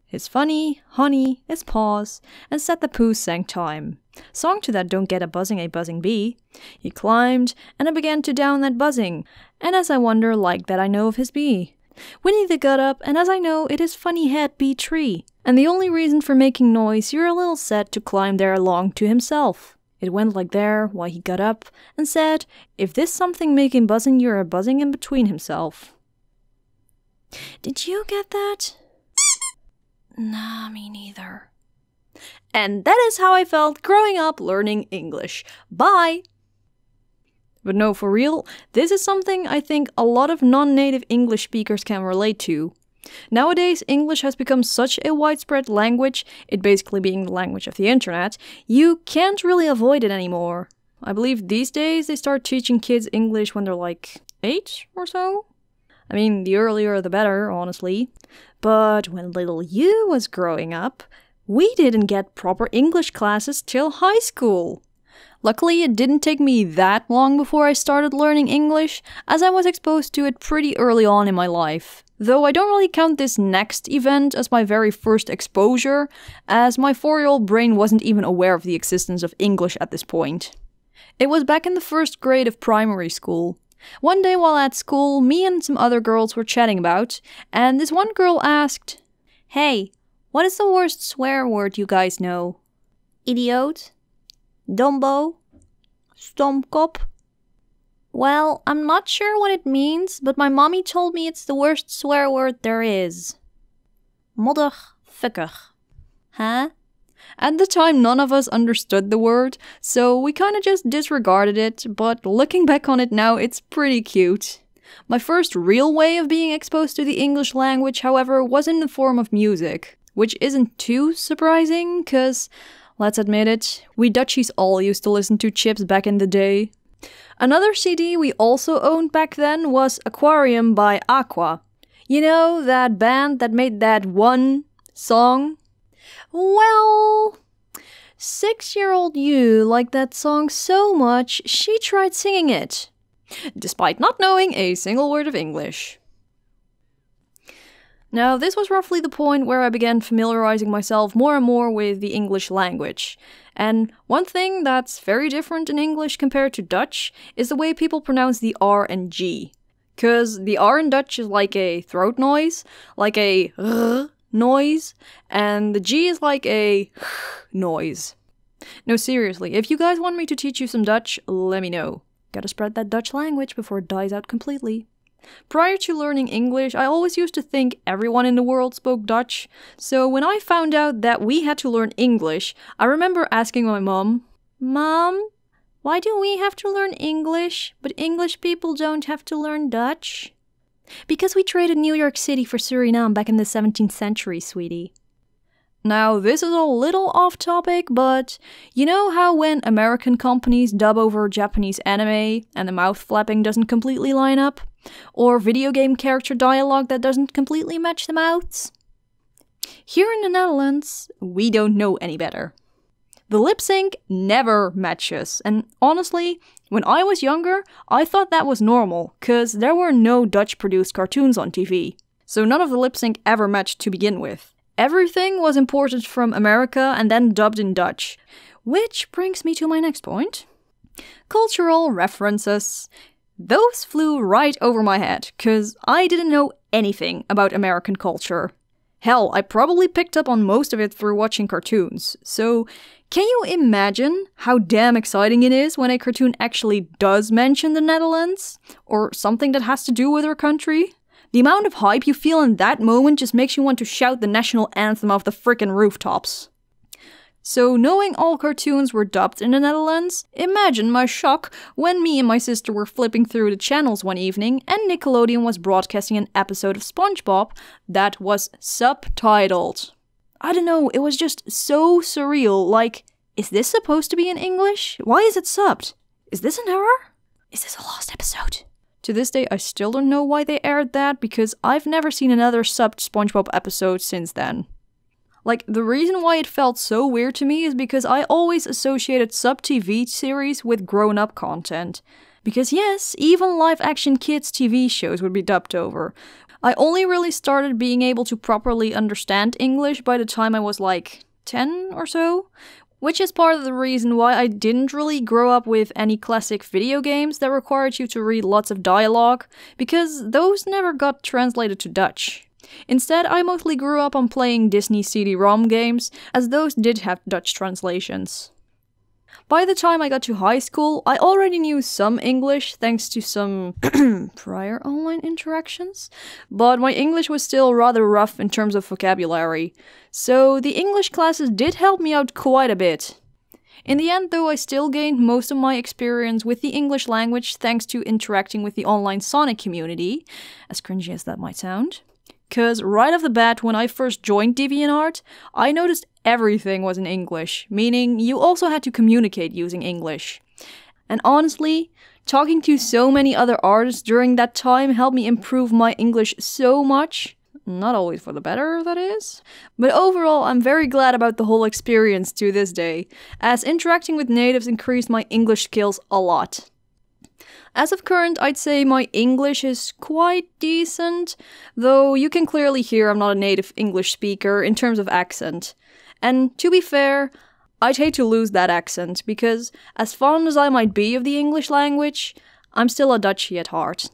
His funny, honey, his paws, and set the poo sang time. Song to that don't get a buzzing bee. He climbed, and I began to down that buzzing, and as I wonder like that I know of his bee. Winnie the got up, and as I know it is funny head bee tree. And the only reason for making noise you're a little set to climb there along to himself. It went like there while he got up, and said, if this something make him buzzing you're a buzzing in between himself. Did you get that? Nah, me neither. And that is how I felt growing up learning English. Bye! But no, for real, this is something I think a lot of non-native English speakers can relate to. Nowadays, English has become such a widespread language, it basically being the language of the internet, you can't really avoid it anymore. I believe these days they start teaching kids English when they're like 8 or so. I mean, the earlier the better, honestly. But when little you was growing up, we didn't get proper English classes till high school. Luckily, it didn't take me that long before I started learning English, as I was exposed to it pretty early on in my life. Though I don't really count this next event as my very first exposure, as my 4-year-old brain wasn't even aware of the existence of English at this point. It was back in the 1st grade of primary school. One day while at school, me and some other girls were chatting about, and this one girl asked, "Hey, what is the worst swear word you guys know? Idiot? Dumbo? Stomkop?" Well, I'm not sure what it means, but my mommy told me it's the worst swear word there is. Motherfucker. Huh? At the time, none of us understood the word, so we kinda just disregarded it, but looking back on it now, it's pretty cute. My first real way of being exposed to the English language, however, was in the form of music. Which isn't too surprising, cause, let's admit it, we Dutchies all used to listen to Chips back in the day. Another CD we also owned back then was Aquarium by Aqua. You know, that band that made that one song? Well, 6-year-old you liked that song so much, she tried singing it, despite not knowing a single word of English. Now, this was roughly the point where I began familiarizing myself more and more with the English language. And one thing that's very different in English compared to Dutch is the way people pronounce the R and G. 'Cause the R in Dutch is like a throat noise, like a r noise, and the G is like a noise. No, seriously, if you guys want me to teach you some Dutch, let me know. Gotta spread that Dutch language before it dies out completely. Prior to learning English, I always used to think everyone in the world spoke Dutch, so when I found out that we had to learn English, I remember asking my mom, "Mom, why do we have to learn English, but English people don't have to learn Dutch?" "Because we traded New York City for Suriname back in the 17th century, sweetie." Now, this is a little off topic, but you know how when American companies dub over Japanese anime and the mouth flapping doesn't completely line up? Or video game character dialogue that doesn't completely match the mouths? Here in the Netherlands, we don't know any better. The lip sync never matches, and honestly, when I was younger, I thought that was normal, cause there were no Dutch-produced cartoons on TV. So none of the lip sync ever matched to begin with. Everything was imported from America and then dubbed in Dutch. Which brings me to my next point. Cultural references. Those flew right over my head, cause I didn't know anything about American culture. Hell, I probably picked up on most of it through watching cartoons. So, can you imagine how damn exciting it is when a cartoon actually does mention the Netherlands? Or something that has to do with our country? The amount of hype you feel in that moment just makes you want to shout the national anthem off the frickin' rooftops. So, knowing all cartoons were dubbed in the Netherlands, imagine my shock when me and my sister were flipping through the channels one evening and Nickelodeon was broadcasting an episode of SpongeBob that was subtitled. I don't know, it was just so surreal, like, is this supposed to be in English? Why is it subbed? Is this an error? Is this a lost episode? To this day, I still don't know why they aired that, because I've never seen another subbed SpongeBob episode since then. Like, the reason why it felt so weird to me is because I always associated sub-TV series with grown-up content. Because yes, even live-action kids' TV shows would be dubbed over. I only really started being able to properly understand English by the time I was like 10 or so, which is part of the reason why I didn't really grow up with any classic video games that required you to read lots of dialogue, because those never got translated to Dutch. Instead, I mostly grew up on playing Disney CD-ROM games, as those did have Dutch translations. By the time I got to high school, I already knew some English thanks to some prior online interactions, but my English was still rather rough in terms of vocabulary, so the English classes did help me out quite a bit. In the end, though, I still gained most of my experience with the English language thanks to interacting with the online Sonic community, as cringy as that might sound. Because right off the bat, when I first joined DeviantArt, I noticed everything was in English, meaning you also had to communicate using English. And honestly, talking to so many other artists during that time helped me improve my English so much. Not always for the better, that is. But overall, I'm very glad about the whole experience to this day, as interacting with natives increased my English skills a lot. As of current, I'd say my English is quite decent, though you can clearly hear I'm not a native English speaker in terms of accent. And to be fair, I'd hate to lose that accent, because as fond as I might be of the English language, I'm still a Dutchie at heart.